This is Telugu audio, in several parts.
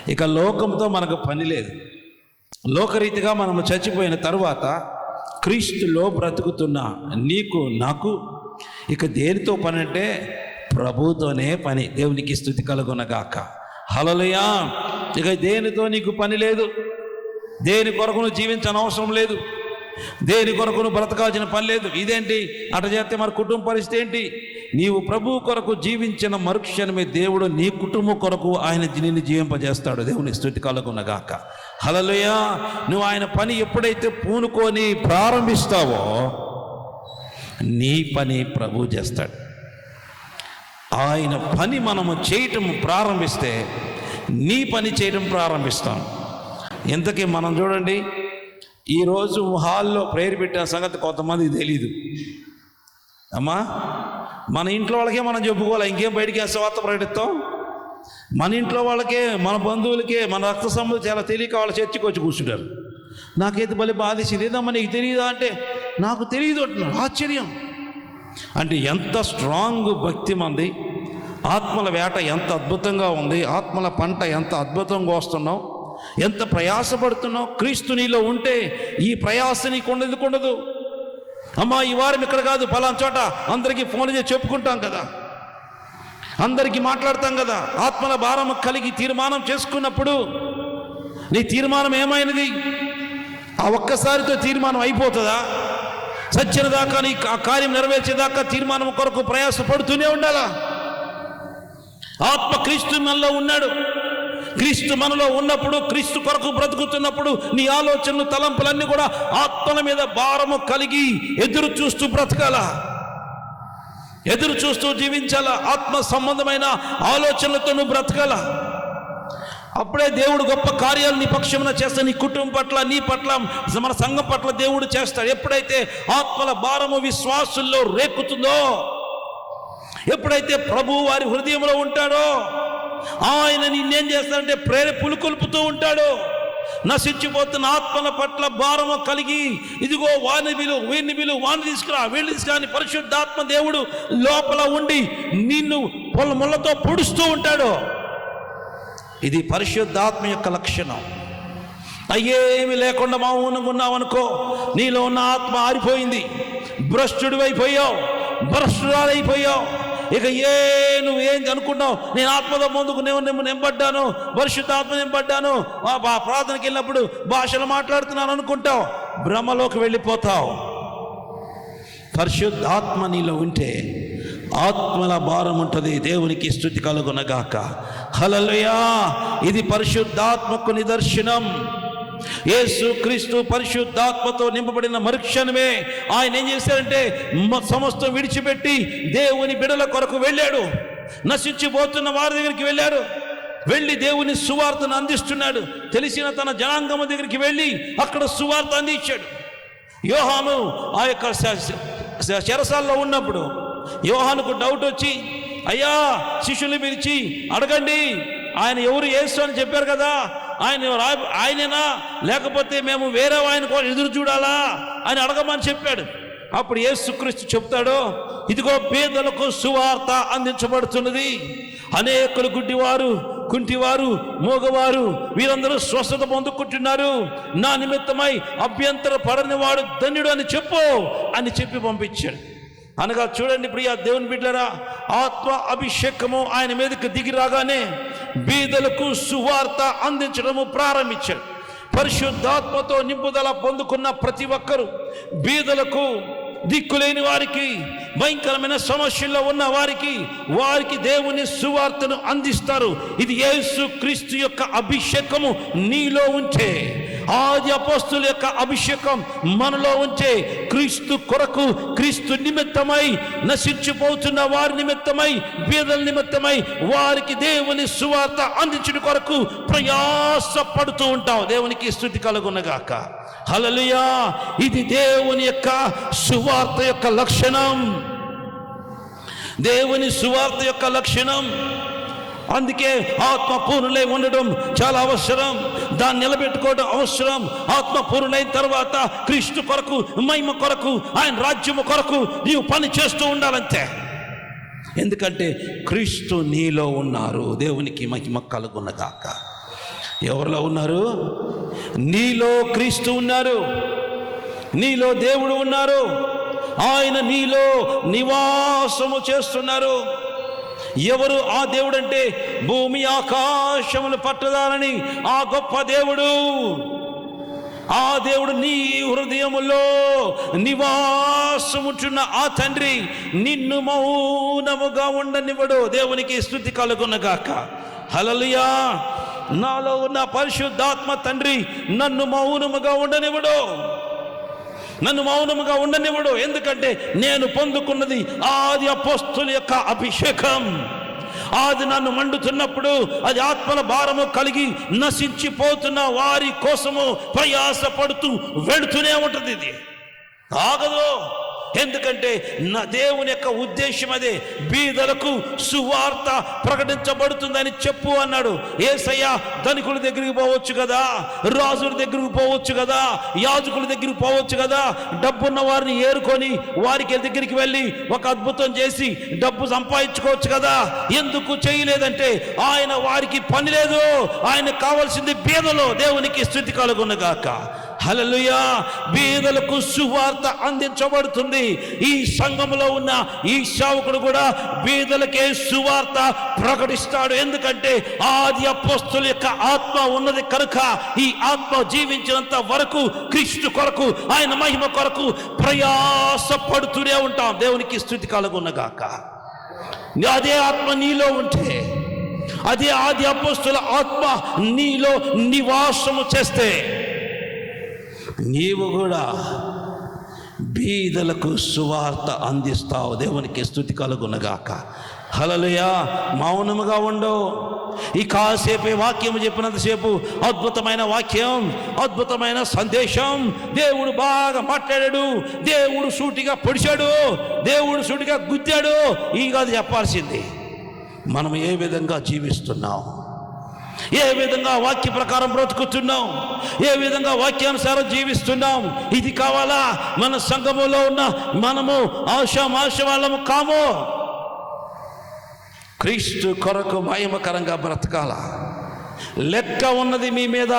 ఇక లోకంతో మనకు పని లేదు. లోకరీతిగా మనము చచ్చిపోయిన తరువాత క్రీస్తులో బ్రతుకుతున్న నీకు నాకు ఇక దేనితో పని అంటే ప్రభుతోనే పని. దేవునికి స్తుతి కలుగునగాక. హల్లెలూయా. ఇక దేనితో నీకు పని లేదు. దేని కొరకు నువ్వు జీవించని అవసరం లేదు. దేని కొరకు నువ్వు బ్రతకాల్సిన పని లేదు. ఇదేంటి అట చేస్తే మరి కుటుంబ పరిస్థితి ఏంటి? నీవు ప్రభు కొరకు జీవించిన మరుక్షణమే దేవుడు నీ కుటుంబం కొరకు ఆయన నిన్ను జీవింపజేస్తాడు. దేవుని స్తుతి కలుగునగాక. హల్లెలూయా. నువ్వు ఆయన పని ఎప్పుడైతే పూనుకొని ప్రారంభిస్తావో నీ పని ప్రభు చేస్తాడు. ఆయన పని మనము చేయటం ప్రారంభిస్తే నీ పని చేయడం ప్రారంభిస్తాం. ఇంతకీ మనం చూడండి, ఈరోజు హాల్లో ప్రేయర్ పెట్టిన సంగతి కొంతమందికి తెలీదు. అమ్మా, మన ఇంట్లో వాళ్ళకే మనం చెప్పుకోవాలి, ఇంకేం బయటికి స్వార్థ ప్రకటిస్తాం? మన ఇంట్లో వాళ్ళకే, మన బంధువులకే, మన రక్త సంబంధం చాలా తెలియక వాళ్ళ చర్చికి వచ్చి కూర్చుంటారు. నాకైతే భలే బాధేసింది. ఏదమ్మా నీకు తెలియదా అంటే నాకు తెలియదు అంటున్నాడు. ఆశ్చర్యం. అంటే ఎంత స్ట్రాంగ్ భక్తి మంది, ఆత్మల వేట ఎంత అద్భుతంగా ఉంది, ఆత్మల పంట ఎంత అద్భుతంగా వస్తున్నావు, ఎంత ప్రయాసపడుతున్నావు. క్రీస్తు నీలో ఉంటే ఈ ప్రయాస నీకు ఉండదు. అమ్మా ఈ వారం ఇక్కడ కాదు ఫలానా చోట అందరికీ ఫోన్ చేసి చెప్పుకుంటాం కదా, అందరికీ మాట్లాడతాం కదా. ఆత్మల భారం కలిగి తీర్మానం చేసుకున్నప్పుడు నీ తీర్మానం ఏమైనది? ఆ ఒక్కసారితో తీర్మానం అయిపోతుందా? సత్యన దాకా నీ ఆ కార్యం నెరవేర్చేదాకా తీర్మానం కొరకు ప్రయాసపడుతూనే ఉండాలా? ఆత్మ క్రీస్తు మనలో ఉన్నాడు. క్రీస్తు మనలో ఉన్నప్పుడు, క్రీస్తు కొరకు బ్రతుకుతున్నప్పుడు నీ ఆలోచనలు, తలంపులన్నీ కూడా ఆత్మల మీద భారము కలిగి ఎదురు చూస్తూ బ్రతకాల, ఎదురు చూస్తూ జీవించాల. ఆత్మ సంబంధమైన ఆలోచనలతో నువ్వు బ్రతకాల. అప్పుడే దేవుడు గొప్ప కార్యాలు నీ పక్షమున చేస్తా. నీ కుటుంబం పట్ల, నీ పట్ల, మన సంఘం పట్ల దేవుడు చేస్తాడు. ఎప్పుడైతే ఆత్మల భారము విశ్వాసుల్లో రేపుతుందో, ఎప్పుడైతే ప్రభు వారి హృదయంలో ఉంటాడో, ఆయన నిన్నేం చేస్తాడంటే పులుకొల్పుతూ ఉంటాడు. నశించిపోతున్న ఆత్మల పట్ల భారము కలిగి, ఇదిగో వాని విలు, వీడిని విలు, వాని తీసుకురా, వీళ్ళు తీసుకురా అని పరిశుద్ధాత్మ దేవుడు లోపల ఉండి నిన్ను ముళ్ళతో పొడుస్తూ ఉంటాడు. ఇది పరిశుద్ధాత్మ యొక్క లక్షణం. అయ్యేమి లేకుండా మౌనంగా ఉన్నావనుకో, నీలో ఉన్న ఆత్మ ఆరిపోయింది, భ్రష్టుడు అయిపోయావు, భ్రష్టురాలైపోయావు. ఇక నువ్వేం అనుకున్నావు? నేను ఆత్మతో ముందుకు నింపడ్డాను, పరిశుద్ధాత్మ నింపడ్డాను, ప్రార్థనకి వెళ్ళినప్పుడు భాషలు మాట్లాడుతున్నాను అనుకుంటావు, భ్రమలోకి వెళ్ళిపోతావు. పరిశుద్ధాత్మ నీలో ఉంటే ఆత్మల భారం ఉంటుంది. దేవునికి స్తుతి కలుగునగాక. హల్లెలూయా. ఇది పరిశుద్ధాత్మకు నిదర్శనం. యేసు క్రీస్తు పరిశుద్ధాత్మతో నింపబడిన మరుక్షణమే ఆయన ఏం చేశారంటే సమస్తం విడిచిపెట్టి దేవుని బిడల కొరకు వెళ్ళాడు. నశించిపోతున్న వారి దగ్గరికి వెళ్ళాడు. వెళ్ళి దేవుని సువార్తను అందిస్తున్నాడు. తెలిసిన తన జనాంగం దగ్గరికి వెళ్ళి అక్కడ సువార్త అందించాడు. యోహాను ఆ యొక్క చెరసాల్లో ఉన్నప్పుడు యోహానుకు డౌట్ వచ్చి, అయ్యా శిష్యుల్ని పిలిచి అడగండి, ఆయన ఎవరు? యేసు అని చెప్పారు కదా, ఆయనేనా లేకపోతే మేము వేరే ఆయన కోసం ఎదురు చూడాలా అని అడగమని చెప్పాడు. అప్పుడు యేసుక్రీస్తు చెప్తాడు, ఇదిగో పేదలకు సువార్త అందించబడుతున్నది. అనేకులు గుడ్డివారు, కుంటివారు, మూగవారు వీరందరూ స్వస్థత పొందుకుంటున్నారు. నా నిమిత్తమై అభ్యంతర పడని వాడు ధన్యుడు అని చెప్పి పంపించాడు. అనగా చూడండి ప్రియ దేవుని బిడ్డలారా, ఆత్మ అభిషేకము ఆయన మీదకి దిగి రాగానే బీదలకు సువార్త అందించడము ప్రారంభించాడు. పరిశుద్ధాత్మతో నింపుదల పొందుకున్న ప్రతి ఒక్కరూ బీదలకు, దిక్కులేని వారికి, భయంకరమైన సమస్యల్లో ఉన్న వారికి దేవుని సువార్తను అందిస్తారు. ఇది యేసు క్రీస్తు యొక్క అభిషేకము నీలో ఉంటే, ఆది అపోస్తుల యొక్క అభిషేకం మనలో ఉంటే, క్రీస్తు కొరకు, క్రీస్తు నిమిత్తమై, నశించిపోతున్న వారి నిమిత్తమై, బీదల నిమిత్తమై వారికి దేవుని సువార్త అందించడం కొరకు ప్రయాస పడుతూ ఉంటాం. దేవునికి స్తుతి కలుగునగాక. హల్లెలూయా. ఇది దేవుని యొక్క సువార్త యొక్క లక్షణం. దేవుని సువార్త యొక్క లక్షణం. అందుకే ఆత్మపూర్ణులై ఉండడం చాలా అవసరం. దాన్ని నిలబెట్టుకోవడం అవసరం. ఆత్మపూర్ణులైన తర్వాత క్రీస్తు కొరకు, మహిమ కొరకు, ఆయన రాజ్యము కొరకు నీవు పని చేస్తూ ఉండాలంతే. ఎందుకంటే క్రీస్తు నీలో ఉన్నారు. దేవునికి మహిమ కలుగునగాక. ఎవరిలో ఉన్నారు? నీలో క్రీస్తు ఉన్నారు, నీలో దేవుడు ఉన్నారు, ఆయన నీలో నివాసము చేస్తున్నారు. ఎవరు ఆ దేవుడు అంటే భూమి ఆకాశములు పట్టదానని ఆ గొప్ప దేవుడు. ఆ దేవుడు నీ హృదయములో నివాసముచున్న ఆ తండ్రి నిన్ను మౌనముగా ఉండనివ్వడు. దేవునికి స్తుతి కలుగునగాక. హల్లెలూయా. నాలో ఉన్న పరిశుద్ధాత్మ తండ్రి నన్ను మౌనముగా ఉండనివ్వడు, నన్ను మౌనముగా ఉండనివ్వడు. ఎందుకంటే నేను పొందుకున్నది ఆది అపోస్తలుల యొక్క అభిషేకం. అది నన్ను మండుతున్నప్పుడు అది ఆత్మల భారము కలిగి నశించిపోతున్న వారి కోసము ప్రయాసపడుతూ వెళుతూనే ఉంటుంది. ఇది ఆగదు. ఎందుకంటే నా దేవుని యొక్క ఉద్దేశం అదే. బీదలకు సువార్త ప్రకటించబడుతుందని చెప్పు అన్నాడు. యేసయ్య ధనికుల దగ్గరికి పోవచ్చు కదా, రాజుల దగ్గరికి పోవచ్చు కదా, యాజకుల దగ్గరికి పోవచ్చు కదా, డబ్బున్న వారిని ఏరుకొని వారికి దగ్గరికి వెళ్ళి ఒక అద్భుతం చేసి డబ్బు సంపాదించుకోవచ్చు కదా. ఎందుకు చేయలేదంటే ఆయన వారికి పని లేదు. ఆయనకు కావాల్సింది బీదలు. దేవునికి స్తుతి కలుగునగాక. హల్లెలూయా. బీదలకు సువార్త అందించబడుతుంది. ఈ సంఘములో ఉన్న ఈ సేవకుడు కూడా బీదలకే సువార్త ప్రకటిస్తాడు. ఎందుకంటే ఆది అపోస్తలుల యొక్క ఆత్మ ఉన్నది కనుక ఈ ఆత్మ జీవించినంత వరకు క్రీస్తు కొరకు, ఆయన మహిమ కొరకు ప్రయాసపడుతూనే ఉంటాం. దేవునికి స్తుతి కలుగునగాక. అదే ఆత్మ నీలో ఉంటే, అదే ఆది అపోస్తలుల ఆత్మ నీలో నివాసము చేస్తే నీవు కూడా బీదలకు సువార్త అందిస్తావు. దేవునికి స్తుతి కలుగునగాక. హల్లెలూయా. మౌనముగా ఉండవు. ఈ కాసేపే వాక్యం చెప్పినంతసేపు అద్భుతమైన వాక్యం, అద్భుతమైన సందేశం. దేవుడు బాగా మాట్లాడాడు, దేవుడు సూటిగా పొడిచాడు, దేవుడు సూటిగా గుద్దాడు. ఈ కాదు చెప్పాల్సింది. మనం ఏ విధంగా జీవిస్తున్నాం, ఏ విధంగా వాక్య ప్రకారం బ్రతుకుతున్నాం, ఏ విధంగా వాక్యానుసారం జీవిస్తున్నాం. ఇది కావాలా? మన సంఘములో ఉన్న మనము ఆశ వాళ్ళము కాము. క్రీస్తు కొరకు మహిమకరంగా బ్రతకాల. లెక్క ఉన్నది మీ మీద,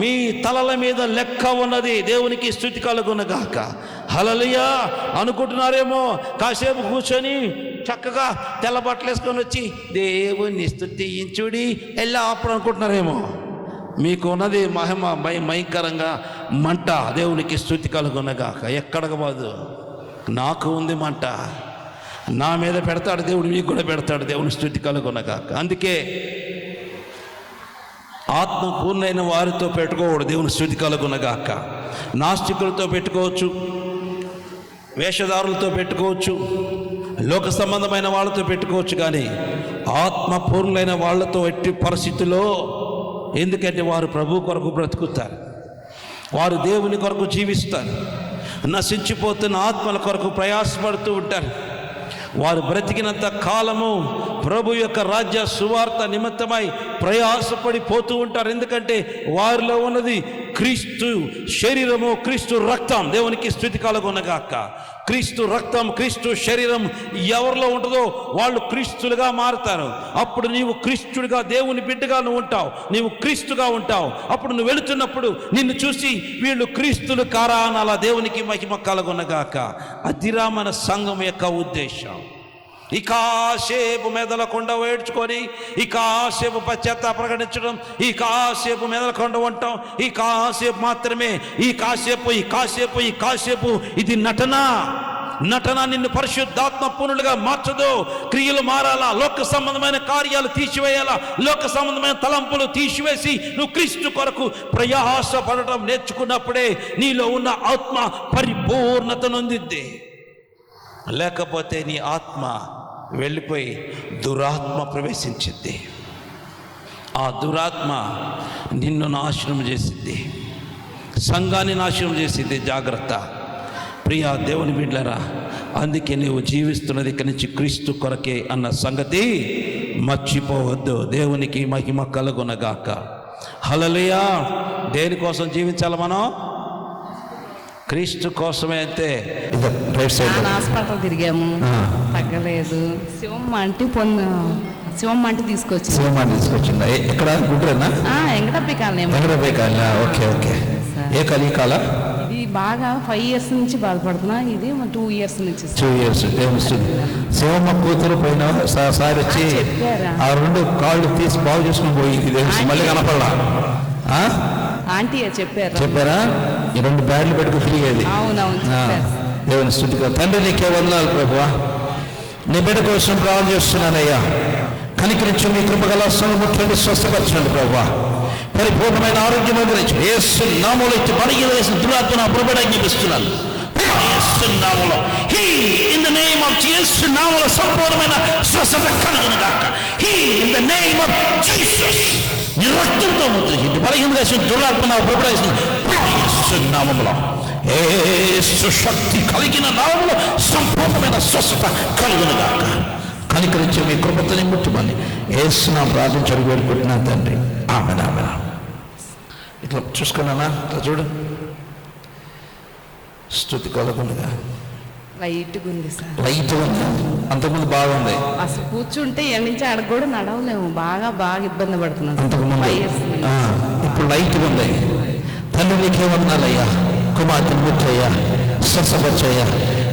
మీ తలల మీద లెక్క ఉన్నది. దేవునికి స్తుతి కలుగునగాక. హల్లెలూయా. అనుకుంటున్నారేమో కాసేపు కూర్చొని చక్కగా తెల్ల బట్టలు వేసుకొని వచ్చి దేవుని స్తుతించుడి ఎలా అప్పుడు అనుకుంటున్నారేమో. మీకు ఉన్నది మహిమ భయంకరంగా మంట. దేవునికి స్తుతి కలుగునగాక. ఎక్కడికి పోదు. నాకు ఉంది మంట, నా మీద పెడతాడు దేవుడు, మీకు కూడా పెడతాడు. దేవుని స్తుతి కలుగునగాక. అందుకే ఆత్మ పూర్ణైన వారితో పెట్టుకోకూడదు. దేవుని స్తుతి కలుగునగాక. నాస్తికులతో పెట్టుకోవచ్చు, వేషధారులతో పెట్టుకోవచ్చు, లోక సంబంధమైన వాళ్ళతో పెట్టుకోవచ్చు, కానీ ఆత్మ పూర్ణులైన వాళ్ళతో ఎట్టి పరిస్థితుల్లో. ఎందుకంటే వారు ప్రభు కొరకు బ్రతుకుతారు, వారు దేవుని కొరకు జీవిస్తారు, నశించిపోతున్న ఆత్మల కొరకు ప్రయాసపడుతూ ఉంటారు. వారు బ్రతికినంత కాలము ప్రభు యొక్క రాజ్య సువార్త నిమిత్తమై ప్రయాసపడి పోతూ ఉంటారు. ఎందుకంటే వారిలో ఉన్నది క్రీస్తు శరీరము, క్రీస్తు రక్తం. దేవునికి స్తుతి కలుగునగాక. క్రీస్తు రక్తం, క్రీస్తు శరీరం ఎవరిలో ఉంటుందో వాళ్ళు క్రీస్తులుగా మారుతారు. అప్పుడు నీవు క్రీస్తుడిగా, దేవుని బిడ్డగా నువ్వు ఉంటావు, నీవు క్రీస్తుగా ఉంటావు. అప్పుడు నువ్వు వెళుతున్నప్పుడు నిన్ను చూసి వీళ్ళు క్రీస్తులు కారా అనాలా. దేవునికి మహిమ కలుగునగాక. అదిరా మన సంఘం యొక్క ఉద్దేశం. ఈ కాసేపు మెదలకుండా ఏడ్చుకొని, ఈ కాసేపు పశ్చాత్తాప ప్రకటించడం, ఈ కాసేపు మెదలకుండా ఉండటం, ఈ కాసేపు మాత్రమే, ఈ కాసేపు ఇది నటన నిన్ను పరిశుద్ధాత్మ పూర్ణులుగా మార్చదు. క్రియలు మారాలా, లోక సంబంధమైన కార్యాలు తీసివేయాలా, లోక సంబంధమైన తలంపులు తీసివేసి నువ్వు క్రీస్తు కొరకు ప్రయాసపడటం నేర్చుకున్నప్పుడే నీలో ఉన్న ఆత్మ పరిపూర్ణత నొందిద్ది. లేకపోతే నీ ఆత్మ వెళ్ళిపోయి దురాత్మ ప్రవేశించింది. ఆ దురాత్మ నిన్ను నాశనం చేసింది, సంఘాన్ని నాశనం చేసింది. జాగ్రత్త ప్రియా దేవుని బిడ్డలారా. అందుకే నీవు జీవిస్తున్నది ఇక్కడి నుంచి క్రీస్తు కొరకే అన్న సంగతి మర్చిపోవద్దు. దేవునికి మహిమ కలుగునగాక. హల్లెలూయా. దేనికోసం జీవించాలి మనం? క్రీస్తు కోసమే. అంతే. రైట్ సైడ్ హాస్పిటల్ తిరిగాము, తగ్గలేదు. శివమ్మ అంటే తీసుకొచ్చిందా? ఎక్కడ? గుంటూరేనా? వెంకటప్ప కాలనీ. Okay okay. ఏ కాలం? ఈ కాలం ఇది బాగా 5 years నుంచి బాధపడుతున్నా. ఇది 2 years నుంచి. 2 years. శివమ్మ కూతురు పోయిన సారి వచ్చి ఆ 2 కాళ్ళు తీసి బాగు చేసుకుని పోయి మళ్ళీ కనపడలా. ఆంటీ చెప్పారా? ఈ 2 బ్యాడ్లు పెట్టుకుని తిరిగేది. దేవుని స్తుతిగా. తండ్రి నీకే వందనాలు ప్రభువా. నీ బిడ్డ కోసం ప్రార్థన చేస్తున్నానయ్యా. కనికరించి మీ కృపగల ముట్టండి, స్వస్థపరచండి ప్రభువా. పరిపూర్ణమైన ఆరోగ్యం గురించి యేసు నామములో ఇచ్చి బడిగి వేసిన దురాత్మను ప్రబడగిస్తున్నాను. యేసు నామములో ఇన్ ద నేమ్ ఆఫ్ యేసు నామములో సంపూర్ణమైన స్వస్థత కలుగును గాక. In the name of Jesus నీ రక్తంతో ముద్రించి బడిగి వేసిన దురాత్మను ప్రబడగిస్తున్నాను. యేసు నామములో యేసు శక్తి కలిగిన నామములో సంపూర్ణమైన స్వస్థత కలుగును గాక. కనికరించి మీ కృపతని ముట్టుమని యేసు నామములో ప్రార్థించి అడిగి వేడుకుంటున్నాను తండ్రి. ఆమేన్ ఆమేన్. ఇట్లా చూసుకున్నానా? ఇట్లా చూడు, స్తుతి కలగకుండా లైట్గా ఉంది సార్. లైట్గా ఉంది. అంతకుముందు బాగుంది. అసలు కూర్చుంటే ఎక్కడి నుంచి ఆడ కూడా నడవలేము. బాగా ఇబ్బంది పడుతున్నాం అంతకుముందు. ఇప్పుడు లైట్గా ఉంది. తండ్రి నీకే వందనాలయ్యా. కుమార్తెను ముట్టయ్యా, స్వస్థపరచయ్యా.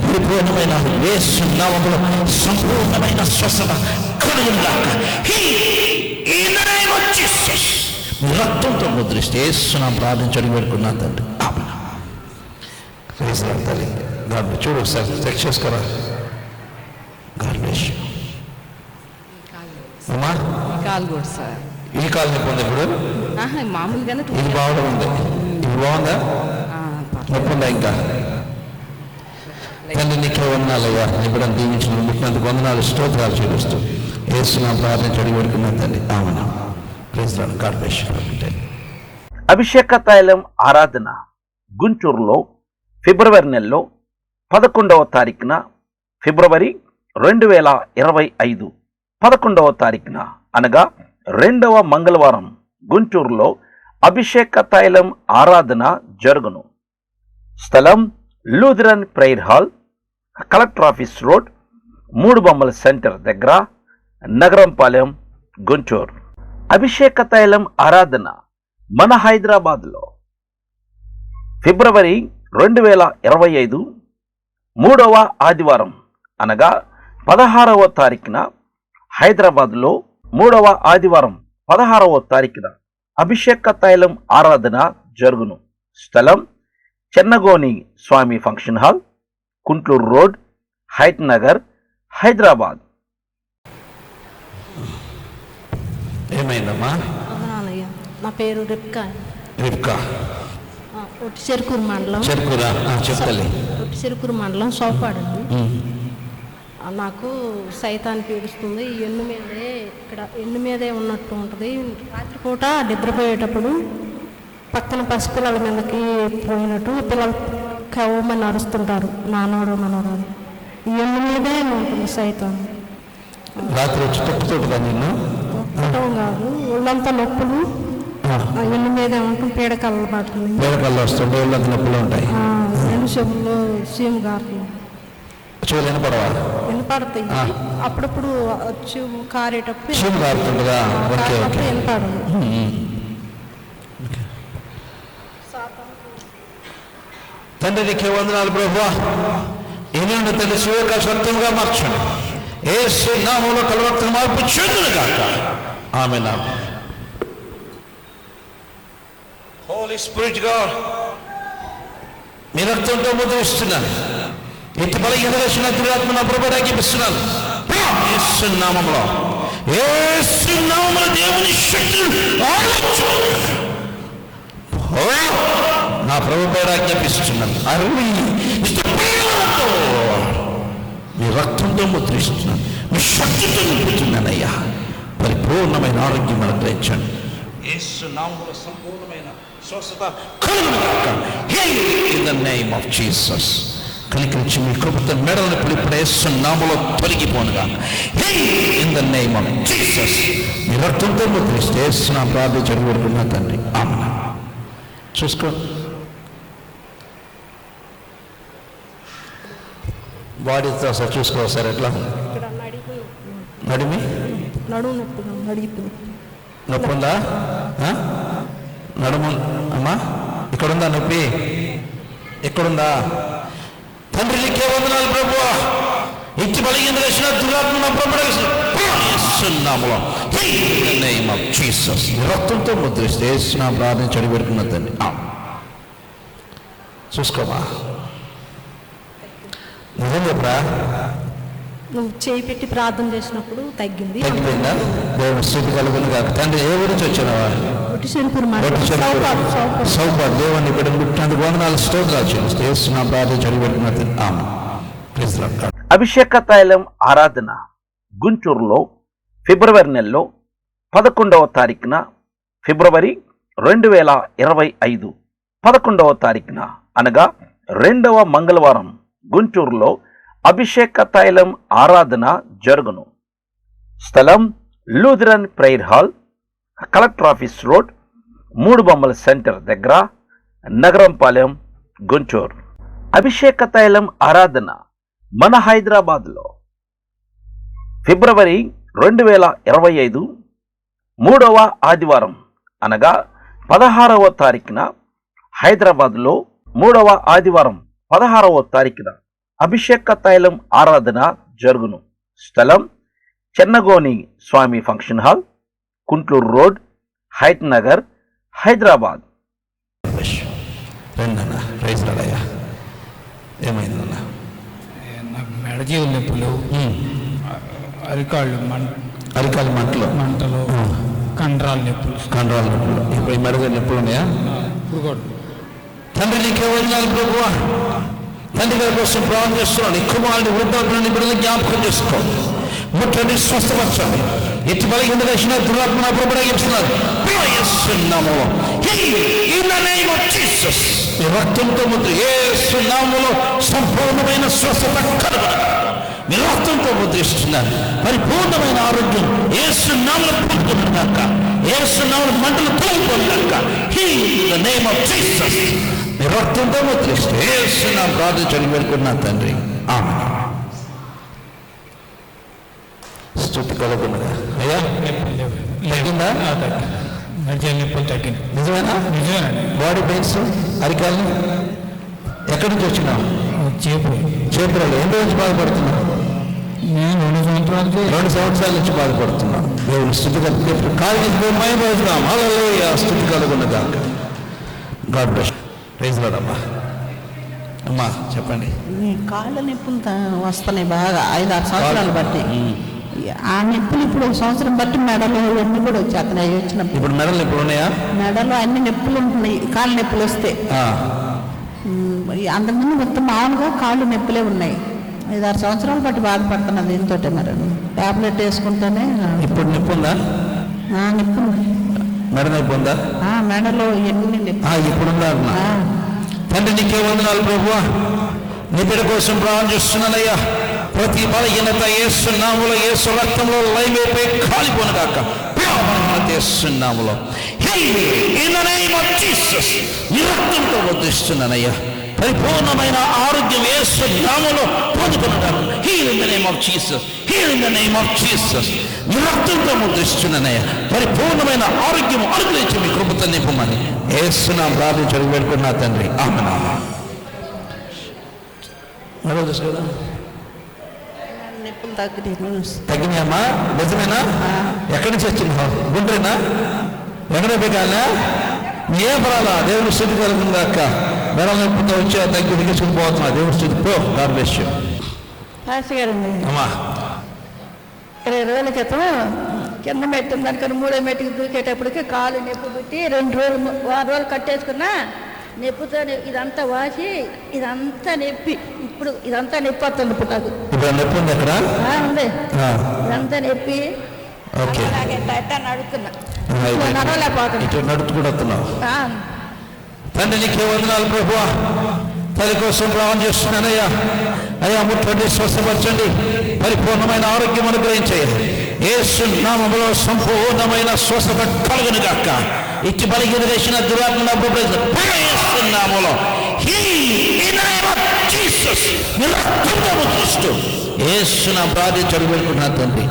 పరిపూర్ణమైన యేసు నామములో సంపూర్ణమైన స్వస్థత కలుగును గాక. In the name of Jesus రక్తంతో ముద్రిస్తే యేసునామములో ప్రార్థించి వేడుకున్నాను తండ్రి. ఆమేన్. తల్లి గాడ్ చూడు ఒకసారి చెక్ చేసుకోరా. God bless you. అమ్మా కాలు కూడా సార్. ఈ కాలు నొప్పి ఉంది ఇప్పుడు? మామూలుగానే. ఇది బాగుంది. ఇప్పుడు బాగుందా? నొప్పి ఉందా ఇంకా? తండ్రి నీకే వందనాలయ్యా. ఇప్పుడు దీవించిన ముట్టినందుకు వందనాలు, స్తోత్రాలు చూపిస్తూ యేసునామములో ప్రార్థించి వేడుకున్నాను తండ్రి. ఆమేన్. Praise Lord. God bless you. అభిషేక తైలం ఆరాధన గుంటూరులో ఫిబ్రవరి నెలలో 11వ తారీఖున, ఫిబ్రవరి 2025 11వ తారీఖున అనగా 2వ మంగళవారం గుంటూరులో అభిషేక తైలం ఆరాధన జరుగును. స్థలం Lutheran prayer hall, collector office road, 3 బొమ్మల సెంటర్ దగ్గర, నగరంపాలెం, గుంటూరు. అభిషేక తైలం ఆరాధన మన హైదరాబాద్లో ఫిబ్రవరి 2025 3వ ఆదివారం అనగా 16వ తారీఖున, హైదరాబాద్లో 3వ ఆదివారం 16వ తారీఖున అభిషేక తైలం ఆరాధన జరుగును. స్థలం Chennagoni Swami function hall, Kuntloor road, Hayath Nagar, Hyderabad. ఏమైందమ్మా? నా పేరు రిప్కా. ఒట్టి చెరుకూరు మండలం. ఒట్టి చెరుకూరు మండలం సోపాడండి. నాకు సైతాన్ని పీడిస్తుంది. ఎన్ను మీదే, ఇక్కడ ఎన్ను మీదే ఉన్నట్టు ఉంటుంది. రాత్రిపూట నిద్రపోయేటప్పుడు పక్కన పసిపిల్లల మీదకి పోయినట్టు పిల్లలు కవ్వమని అరుస్తుంటారు, నానోడు మనోరాలు. ఈ ఎన్ను మీదే ఉంటుంది సైతాన్ని. రాత్రి వచ్చి తప్పుతుంటుందా నిన్ను? తప్పటం కాదు, ఒళ్ళంతా నొప్పులు. ఎన్ను మీదే ఉంటుంది. పీడకల్లు పడుతుంది. పీడకల్లు వస్తుంది, ఒళ్ళంతా నొప్పులు ఉంటాయి. 2 చెవుల్లో సీమ్ గారుతుంది. చెవులు వినపడతాయి. అప్పుడప్పుడు చెవు కారేటప్పుడు వినపడదు. తండ్రి నీకే వందనాలు ప్రభువా. ఈనాడు తండ్రి శివక సత్యంగా మార్చండి. యేసు నామములో కలవత్త మార్పు చెందును గాక. ఆమేన్. హోలీ స్పిరిట్ గాడ్ మీ రక్తంతో ముద్రిస్తున్నాను. ఎట్టి బలహీన దశన దురాత్మను ప్రబడగిస్తున్నాను. యేసు నామములో, యేసు నామములో దేవుని శక్తిని నా ప్రభు పేరు ఆజ్ఞాపిస్తున్నాను. మీ రక్తంతో ముద్రిస్తున్నాను, మీ శక్తితో నింపుతున్నానయ్యా. పరిపూర్ణమైన ఆరోగ్యం అనుగ్రహించండి. యేసు నామములో సంపూర్ణమైన స్వస్థత కలుగును గాక. In the name of Jesus. కనికరించి మీ కృపతో మెడలను ఇప్పుడు యేసు నామములో తొలగిపోను గాక. In the name of Jesus. మీ రక్తంతో ముద్రిస్తే యేసు నా ప్రార్థన జరుగుతున్నా తండ్రి. ఆమేన్. చూసుకో. బాడీతో ఒకసారి చూసుకో సార్ ఎట్లా ఇక్కడ నడిమి నడుము నొప్పిగా నడిపి నొప్పి ఉందా? నడుము అమ్మా ఇక్కడుందా నొప్పి? ఎక్కడుందా? తండ్రి నీకే వందనాలు ప్రభువా. ఇచ్చి బలిగిన రక్షణ దురాత్మ రక్తంతో ముద్రిస్తే నా ప్రార్థన చెడిపెడుతున్న తండ్రి చూసుకోమా. నిజం చెప్పరా? నువ్వు చేయి పెట్టి ప్రార్థన చేసినప్పుడు తగ్గిపోయిందా? దేవుని స్థితి కలుగును కాక. తండ్రి ఏ గురించి వచ్చినావా? సౌపాడు దేవుని బిడ్డ ముట్టినందుకు వందనాలు స్తోత్రాలు చెల్లిస్తూ నా ప్రార్థన చెడిపెడుతున్న తండ్రి. అభిషేక తైలం ఆరాధన గుంటూరులో ఫిబ్రవరి నెలలో 11వ తారీఖున ఫిబ్రవరి 2025 11వ తారీఖున అనగా 2వ మంగళవారం గుంటూరులో అభిషేక తైలం ఆరాధన జరుగును. స్థలం Lutheran prayer hall, collector office road, 3 బొమ్మల సెంటర్ దగ్గర, నగరంపాలెం, గుంటూరు. అభిషేక తైలం ఆరాధన మన హైదరాబాద్లో ఫిబ్రవరి 2025 3వ ఆదివారం అనగా 16వ తారీఖున హైదరాబాద్లో 3వ ఆదివారం 16వ తారీఖున అభిషేక తైలం ఆరాధన జరుగును. స్థలం Chennagoni Swami function hall, Kuntloor road, Hayath Nagar, Hyderabad. ఏమైందన్నా? నాకు మెడజీవుల నొప్పులు, అరికాళ్ళు మంటలు, కండరాల నొప్పులు. ఇప్పుడు ఈ మెడగ నొప్పులు ఉన్నాయా? ఇప్పుడు కూడా తండ్రి నీకే వందనాలు ప్రభువా. తండ్రి గారి కోసం ప్రార్థన చేస్తున్నాను. ఈ కుమారుని వృద్ధాప్యాన్ని బిడ్డలు జ్ఞాపకం చేసుకో. ముట్టండి, స్వస్థపరచండి. ఎట్టి బలహీన రక్షణ దురాత్మ ప్రబడిస్తున్నారు. రక్తంతో ముద్ర యేసు నామములో సంపూర్ణమైన స్వస్థత కలుగును. మీ రక్తంతో ముద్రిస్తున్నారు. పరిపూర్ణమైన ఆరోగ్యం యేసు నామములో పొందుకున్నాక, యేసు నామములో మంటలు తొలగిపోయాక, in the name of Jesus మీ రక్తంతో ముద్రిస్తూ యేసు నామములో ప్రార్థించని వేడుకున్నా తండ్రి. ఆమేన్. స్తుతి కలుగునుగా. అయ్యా తగ్గిందా? మెడజీవుల నొప్పులు తగ్గింది. నిజమేనా? నిజమేనండి. బాడీ పెయిన్స్, అరికాళ్ళు ఎక్కడి నుంచి వచ్చినావు? చేపురాలు. ఎన్ని రోజు బాధపడుతున్నావు? నేను 2 సంవత్సరాల నుంచి బాధపడుతున్నాను. దేవుని స్థుతి కలుగుతున్నాం. హల్లెలూయా. స్థుతి కలుగునుగా. God bless. Praise Lord. అమ్మా చెప్పండి. కాళ్ళ నొప్పులు వస్తున్నాయి బాగా 5-6 సంవత్సరాలు బట్టి. ఆ నొప్పులు ఇప్పుడు 1 సంవత్సరం బట్టి మెడలు అన్నీ కూడా వచ్చేస్తున్నాయి. వచ్చినప్పుడు ఇప్పుడు మెడలు నొప్పులు ఉన్నాయా? మెడలు అన్ని నొప్పులు ఉంటున్నాయి. కాళ్ళ నొప్పులు వస్తే అంతకుముందు మొత్తం మామూలుగా కాళ్ళు నొప్పులే ఉన్నాయి. 5-6 సంవత్సరాలు బట్టి బాధపడుతున్నా దీంతో. మరి టాబ్లెట్ వేసుకుంటేనే. ఇప్పుడు నొప్పి ఉందా? నొప్పి మెడ నొప్పి ఉందా? మెడలో ఎన్ని నొప్పి ఇప్పుడుందా? తండ్రి నీకే వందనాలు ప్రభువా. నీ బిడ్డ కోసం ప్రార్థన చేస్తున్నానయ్యా. ప్రతి బలహీనత యేసు నామములో, యేసు రక్తంలో లయమైపోయి కాలిపోనుగాక. నీ రక్తంతో వదిస్తున్నానయ్యా. పరిపూర్ణమైన ఆరోగ్యం యేసు నామములో పొందుకునుగాక. Heal in the name of Jesus. Heal in the name of Jesus. నీ రక్తంతో ముద్రిస్తున్నానయ్యా. పరిపూర్ణమైన ఆరోగ్యం అనుగ్రహించి మీ కృపతో నింపమని యేసు నామములో ప్రార్థించి వేడుకున్నా తండ్రి. ఆమేన్. తగ్గినాయమ్మా? నిజమేనా? ఎక్కడి నుంచి వచ్చినావు? గుండ్రేనా? ఎక్కడ పెట్టాలా? ఏ పరాలా? దేవుని స్థితి కలుగుతుంది అక్క. మెడల నొప్పితో వచ్చి తగ్గి దిగించుకుని పోతున్నా. దేవుని స్థితి పో. God bless you. అమ్మా 20 రోజుల క్రితం కింద మెట్టు దానికన్నా 3వ మెట్టుకి దూకేటప్పటికి కాలు నొప్పి పెట్టి 2 రోజులు 6 రోజులు కట్టేసుకున్నా. నొప్పితో ఇదంతా వాసి ఇదంతా నొప్పి. ఇప్పుడు ఇదంతా నొప్పి వస్తుంది. ఇప్పుడు నాకు నొప్పి ఉంది. ఎక్కడ ఉంది ఇదంతా నొప్పి. నడుస్తున్నా, నడవలేకపోతున్నా. నడుచుకుంటున్నావు. తండ్రి నీకే వందనాలు ప్రభువా. తల్లి కోసం ప్రార్థన చేస్తున్నానయ్యా. అయ్యా ముట్టండి, స్వస్థపరచండి, పరిపూర్ణమైన ఆరోగ్యం అనుగ్రహించయ్యా. యేసు నామములో సంపూర్ణమైన స్వస్థత కలుగునుగాక. ఇచ్చి బలహీన చేసిన దురాత్మ నామములో జీసస్ నీ రక్తంతో ముద్రిస్తూ యేసు నా ప్రార్థించి పెట్టుకుంటున్నాను తండ్రి.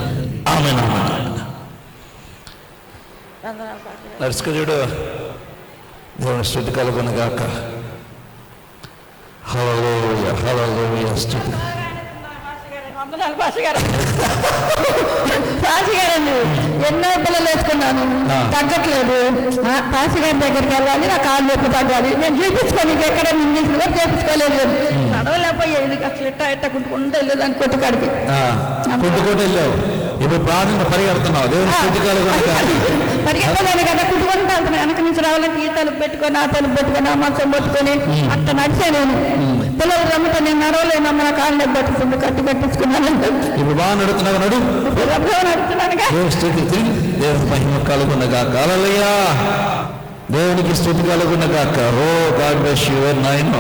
ఆమేన్. నడుచుకు చూడు. దేవుని స్తుతి కలుగునుగాక. హల్లెలూయా హల్లెలూయా. స్తుతి. పాసిగారండి ఎన్నో పిల్లలు వేసుకున్నాను, తగ్గట్లేదు. పాసిగారి దగ్గరికి వెళ్ళాలి, నా కాళ్ళు నొప్పి తగ్గాలి. నేను చూపించుకోని ఎక్కడ ఇంగ్లీష్ కూడా చేపించుకోలేదు. నడవలేకపోయేది అసలు ఎట్ట కుట్టుకుంటూ వెళ్ళేది అని కొట్టుకాడికి కొట్టుకుంటూ వెళ్ళావు. ఇప్పుడు ప్రార్థన పరిగెడుతున్నావు. దేవుని స్తుతి కలుగునుగాక. పరిగెత్తలేను కదా, కుట్టుకుంటూ వెళ్తున్నాను. వెనక నుంచి రావాలంటే ఈ తలుపు పెట్టుకొని ఆ తలుపు పెట్టుకొని ఆ మంచం పట్టుకొని అట్ట నడిచే నేను. పిల్లలు రమ్మట నేను నడవలేనమ్మ, నా కాళ్ళు పట్టుకుంటూ కట్టించుకున్నాను. ఇప్పుడు బాగా నడుతున్నావు. నడుస్తున్నానుగా. దేవుని స్తుతి తిరిగి దేవుని మహిమ కలుగునుగాక. హల్లెలూయా. దేవునికి స్తుతి కలుగునుగాక. ఓ గాడ్ బ్లెస్ యు నాయన.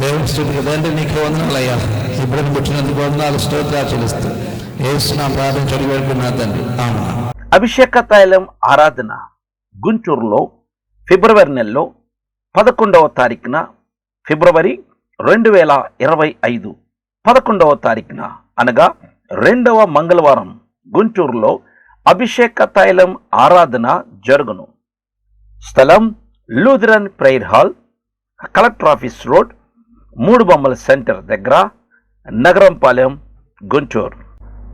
దేవుని స్తుతి కదండి. నీకు వందనాలయ్యా. ఇప్పుడు పుట్టినందుకు వందనాలు, స్తోత్రాలు చెల్లిస్తూ యేసు నా ప్రార్థన చదివి పెడుతున్నా తండ్రి. ఆమేన్. అభిషేక తైలం ఆరాధన గుంటూరులో ఫిబ్రవరి నెలలో 11వ తారీఖున, ఫిబ్రవరి 2025 11వ తారీఖున అనగా 2వ మంగళవారం గుంటూరులో అభిషేక తైలం ఆరాధన జరుగును. స్థలం Lutheran prayer hall, collector office road, 3 బొమ్మల సెంటర్ దగ్గర, నగరంపాలెం, గుంటూరు.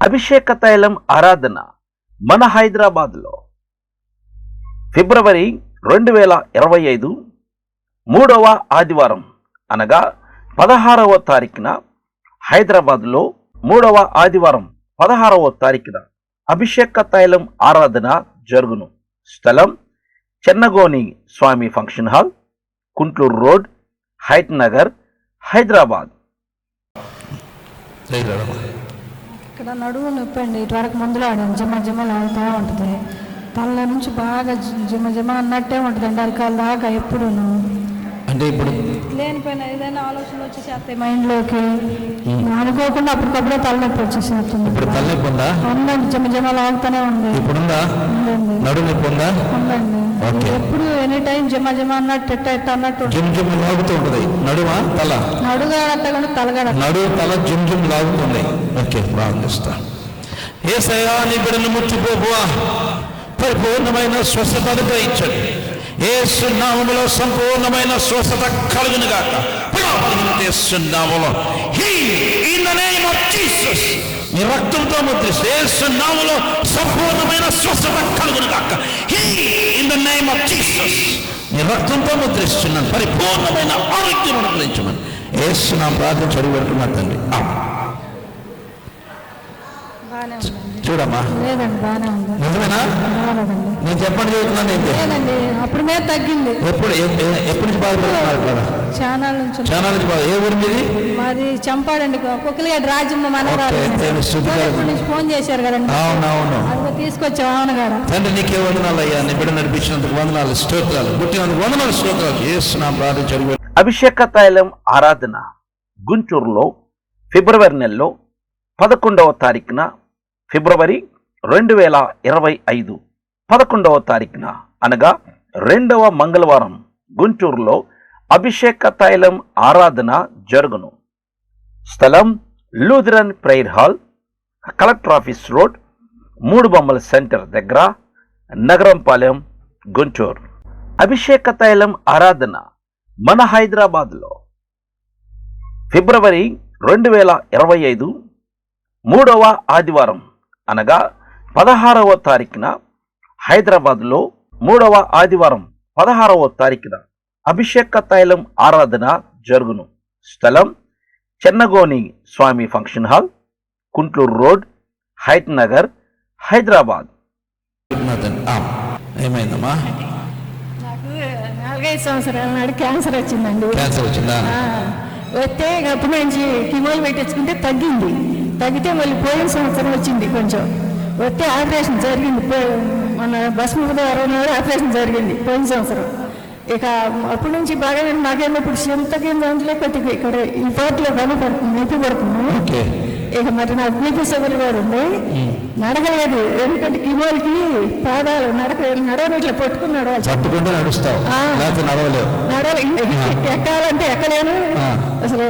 అభిషేక తైలం ఆరాధన మన హైదరాబాద్లో ఫిబ్రవరి 2025 3వ ఆదివారం అనగా 16వ తారీఖున, హైదరాబాద్లో 3వ ఆదివారం 16వ తారీఖున అభిషేక తైలం ఆరాధన జరుగును. స్థలం Chennagoni Swami function hall, Kuntloor road, Hayath Nagar, Hyderabad. ఇక్కడ నడువు నొప్పి అండి. ఇటువరకు మందులు ఆడాను, జమలు ఆడుతూ ఉంటుంది. తల నుంచి బాగా జమ అన్నట్టే ఉంటుందండి అరికాల దాకా ఎప్పుడూను. అంటే ఇప్పుడు లేనిపోయిన ఏదైనా ఆలోచనలు వచ్చేసేస్తాయి మైండ్లోకి. అనుకోకుండా అప్పటికప్పుడే తలనొప్పి వచ్చేసేస్తుంది. ఇప్పుడు తలనొప్పి ఉందా? ఉందండి, జమలు ఆగుతూనే ఉంది. ఇప్పుడుందా? ఉందండి, నడుము నొప్పి ఉందా? ఉందండి. ఎప్పుడు ఎనీ టైం జమ అన్నట్టు ఎట్ట అన్నట్టు జుమ్ లాగుతూ ఉంటుంది. నడుమా తల? నడుగా అట్టకుండా తలగడ నడువు తల జుమ్ లాగుతుంది. ఓకే, ప్రారంభిస్తా. యేసయ్యా నీ బిడ్డను ముట్టుకోబోవా, పరిపూర్ణమైన స్వస్థత అనుగ్రహించండి. యేసు నామములో సంపూర్ణమైన స్వస్థత కలుగునుగాక. యేసు నామములో in the name of Jesus నీ రక్తంతో ముద్రిస్తే యేసు నామములో సంపూర్ణమైన స్వస్థత కలుగునుగాక. In the name of Jesus నీ రక్తంతో ముద్రిస్తున్నాను. పరిపూర్ణమైన ఆరోగ్యం అనుగ్రహించమని యేసు నా ప్రార్థన చదివి పెడుతున్నా తండ్రి. చూడమ్మా, లేదండి, బాగానే ఉంది. నిజమేనా? నేను చెప్పండి చదువుతున్నాను. లేదండి, అప్పుడు మీద తగ్గింది. ఎప్పుడు నుంచి బాధపడుతున్నారు కదా? ఛానల్ నుంచి బాధ. ఏ ఊరు మీది? మాది చంపాడండి, కుక్కలిగడ్డ రాజ్యమ్మ మనవరాలు. నుంచి ఫోన్ చేశారు కదండి. అవునవును, అది తీసుకొచ్చాం. అవును గారు. తండ్రి నీకే వందనాలు అయ్యా. నీ బిడ్డ నడిపించినందుకు వందనాలు, స్తోత్రాలు. పుట్టినందుకు వందనాలు, స్తోత్రాలు. చేస్తున్నా ప్రార్థించారు. అభిషేక తైలం ఆరాధన గుంటూరులో ఫిబ్రవరి నెలలో 11వ తారీఖున, ఫిబ్రవరి 2025 11వ తారీఖున అనగా 2వ మంగళవారం గుంటూరులో అభిషేక తైలం ఆరాధన జరుగును. స్థలం Lutheran prayer hall, collector office road, 3 బొమ్మల సెంటర్ దగ్గర, నగరంపాలెం, గుంటూరు. అభిషేక తైలం ఆరాధన మన హైదరాబాద్లో ఫిబ్రవరి 2025 3వ ఆదివారం అనగా 16వ తారీఖున, హైదరాబాద్లో 3వ ఆదివారం 16వ తారీఖున అభిషేక తైలం ఆరాధన జరుగును. స్థలం Chennagoni Swami function hall, Kuntloor road, Hayath Nagar, Hyderabad. ఏమైందమ్మా? నాకు 4-5 సంవత్సరాల నాడు క్యాన్సర్ వచ్చిందండి. క్యాన్సర్ వచ్చిందా? వస్తే అప్పటి నుంచి కిమోలు పెట్టించుకుంటే తగ్గితే మళ్ళీ పోయిన సంవత్సరం వచ్చింది. కొంచెం వస్తే ఆపరేషన్ జరిగింది. మన భస్మపద 60 నాడు ఆపరేషన్ జరిగింది పోయిన సంవత్సరం. ఇక అప్పటి నుంచి బాగా నాకేమో ఇప్పుడు చింతకి దాంట్లో కొద్దిగా ఇక్కడ ఈ పార్టీలో కనపడుతుంది, నొప్పి పడుతుంది. ఇక మరి నాకు బీపీ షుగర్ కూడా ఉంది, నడగలేదు. ఎందుకంటే కిమోలకి పాదాలు నడవని ఇట్లా పట్టుకున్నాడు. పట్టుకుంటే నడుస్తావు, లేకపోతే నడవలేవు. ఎక్కాలంటే ఎక్కలేను, అసలు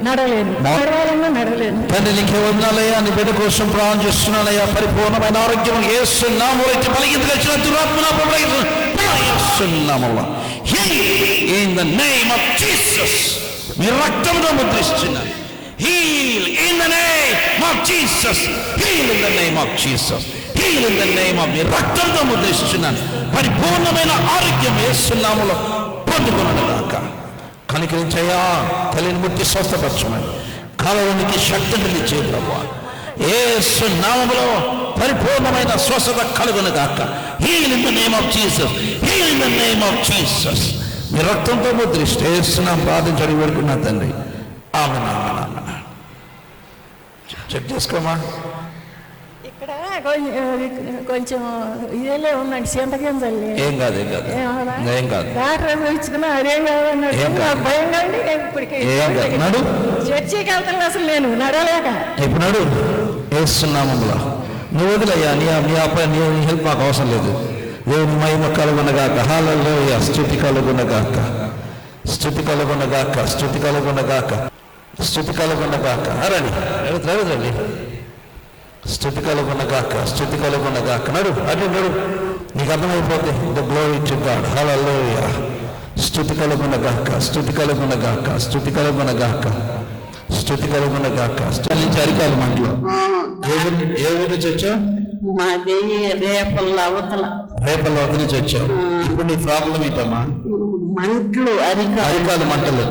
నడవలేను, నడవాలన్నా నడవలేను. తండ్రి నీకే వందనాలయ్యా, నీ బిడ్డ కోసం ప్రాణం చేస్తున్నానయ్యా. పరిపూర్ణమైన ఆరోగ్యం యేసునామములో కలిగించిన దురాత్మన యేసునామములో in the name of Jesus. మీ రక్తంతో ముద్రిస్తున్నాను. Heal in the name of Jesus. Heal in the name of Jesus. Heal in the name of మీ రక్తంతో ముద్రిస్తున్నాను. పరిపూర్ణమైన ఆరోగ్యం యేసునామములో పొందుకొనుగాక. కనికరించయ్యా, తల్లిని ముట్టి స్వస్థపరచమని, కాలంలోనికి శక్తిని ఇచ్చే ప్రభువా, యేసు నామములో పరిపూర్ణమైన స్వస్థత కలుగునుగాక. Heal in the name of Jesus. Heal in the name of Jesus. మీ రక్తంతో ముద్రిస్తే యేసునామములో ప్రార్థించడం వేడుకున్నా తండ్రి. ఆమేన్ ఆమేన్. చెక్ చేసుకోమా. ఇక్కడ కొంచెం ఇదేలే ఉందండి, చింతకింజల్లి. ఏం కాదు ఏం కాదు ఏం కాదు. డాక్టర్ ఇచ్చుకున్నా అదేం కాదన్నాడు. భయం కండి ఇప్పటికి ఏం కాదు. నడు, చర్చికి వెళ్తాను అసలు నేను నడవలేక. ఇప్పుడు నడు యేసునామములో. నువ్వు వదిలయ్యా, నీ అబ్బాయి నీ హెల్ప్ మాకు అవసరం లేదు. దేవుని మహిమ కలుగునగాక. హల్లెలూయా. స్తుతి కలుగునగాక, స్తుతి కలుగునగాక, స్తుతి కలుగునగాక, స్తుతి కలుగునగాక. రండి రండి. స్తుతి కలుగునగాక, స్తుతి కలుగునగాక. నడు అటు నడు, నీకు అర్థమైపోతే. The glory to God. హల్లెలూయా. స్తుతి కలుగునగాక, స్తుతి కలుగునగాక, స్తుతి కలుగునగాక, స్తుతి కలుగునగాక. స్తుతి నుంచి అరికాలు మంటలు. ఏ ఊరి నుంచి వచ్చావు? మాది రేపల్ల అవతల. రేపల్ల అవతల నుంచి వచ్చావు. ఇప్పుడు నీ ప్రాబ్లం ఏంటమ్మా? మంటలు, అరికాలు మంటలు,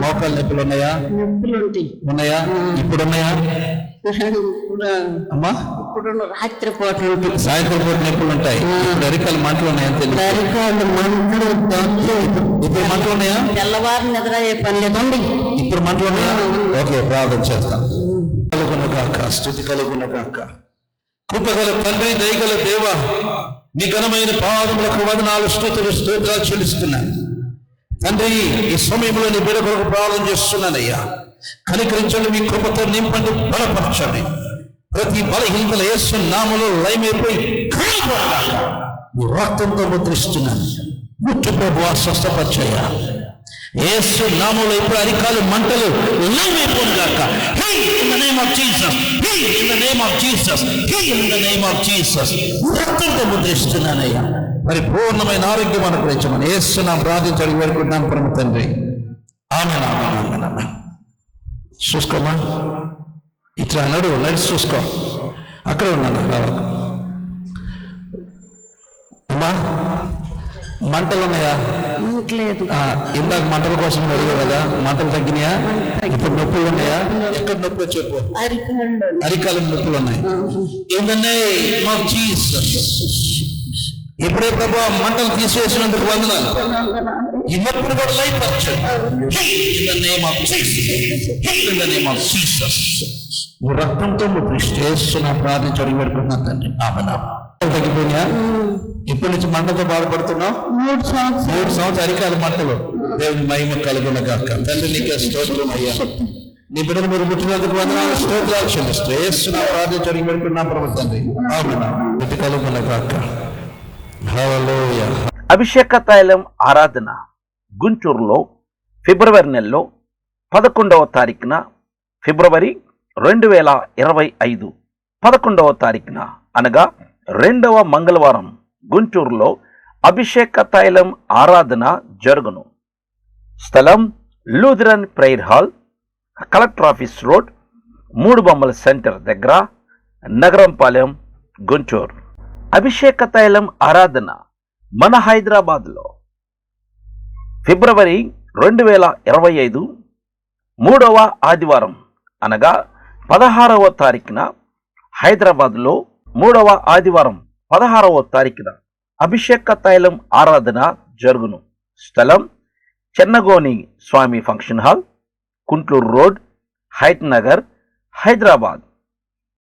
మోకాలు నొప్పులు ఉన్నాయా? నొప్పులు ఉంటాయి. ఉన్నాయా? ఇప్పుడు ఉన్నాయా అమ్మా? ఇప్పుడు రాత్రిపూట ఉంటాయి, సాయంత్రం పూట నొప్పులు ఉంటాయి. ఇప్పుడు అరికాలు మంటలు ఉన్నాయని తెలియదు. అరికాలు మంటలు, దొంగలు. ఇప్పుడు మంటలు ఉన్నాయా? తెల్లవారు నిద్ర అయ్యే పని లేదండి. ఇప్పుడు మంటలు ఉన్నాయా? ఓకే, ప్రార్థన చేస్తాను. కలుగునగాక, స్తుతి కలుగునగాక. కృపగల తండ్రి, దయగల దేవ, మీ ఘనమైన పాదములకు వందనాలు, స్తోత్రాలు చెల్లిస్తున్నాను తండ్రి. ఈ సమయంలో నీ బిడ్డ కొరకు ప్రార్థన చేస్తున్నానయ్యా. కనికరించండి, మీ కృపతో నింపండి, బలపరచండి. ప్రతి బలహీనతల యేసు నామములో లయమైపోయి మీ రక్తంతో ముద్రిస్తున్నాను. ముట్టు ప్రభువా, స్వస్థపరచయ్యా. యేసు నామములో ఇప్పుడు అరికాలు మంటలు లయమైపోనుగాక. Heal in the name of Jesus. Heal in the name of Jesus. Heal in the name of Jesus. రక్తంతో ముద్రిస్తున్నానయ్యా. పరిపూర్ణమైన ఆరోగ్యం అనుగ్రహించమని యేసు నామములో ప్రార్థించడానికి వేడుకుంటున్నాను పరమ తండ్రి. ఆమేన్ ఆమేన్ ఆమేన్. చూసుకోమా, ఇట్లా నడిచి చూసుకో. అక్కడ ఉన్నాను అమ్మా. మంటలు ఉన్నాయా? లేదు. ఇందాక మంటల కోసం అడిగావు కదా, మంటలు తగ్గినాయా? ఇప్పుడు నొప్పులు ఉన్నాయా? ఎక్కడ నొప్పులు చెప్పు. అరికాల నొప్పులు ఉన్నాయి. In the name of Jesus. ఇప్పుడే ప్రభు మంటలు తీసివేసినందుకు వందనాలు. ఈ నొప్పులు కూడా లయపరచండి. In the name of Jesus. In the name of Jesus. రక్తంతో ముద్రిస్తున్నా ప్రార్థించడం పెడుతున్నా తండ్రి. తగ్గిపోయినా? ఇప్పటి నుంచి మంటతో బాధపడుతున్నావు? 3 సంవత్సరాలు అరికాల మంటలు. దేవుని మహిమ కలుగునగాక. తండ్రి నీకే స్తోత్రం అయ్యా. నీ బిడ్డను మీరు పుట్టినందుకు వందనాలు, స్తోత్రాలు చెల్లిస్తూ యేసునా ప్రార్థించడం పెడుతున్నాం ప్రభు తండ్రి. ఆమేన్. కలుగునగాక. హల్లెలూయా. అభిషేక తైలం ఆరాధన గుంటూరులో ఫిబ్రవరి నెలలో 11వ తారీఖున, ఫిబ్రవరి 2025 11వ తారీఖున అనగా 2వ మంగళవారం గుంటూరులో అభిషేక తైలం ఆరాధన జరుగును. స్థలం Lutheran prayer hall, collector office road, 3 బొమ్మల సెంటర్ దగ్గర, నగరంపాలెం, గుంటూరు. అభిషేక తైలం ఆరాధన మన హైదరాబాద్లో ఫిబ్రవరి 2025 3వ ఆదివారం అనగా 16వ తారీఖున, హైదరాబాద్లో 3వ ఆదివారం 16వ తారీఖున అభిషేక తైలం ఆరాధన జరుగును. స్థలం Chennagoni Swami function hall, Kuntloor road, Hayath Nagar, Hyderabad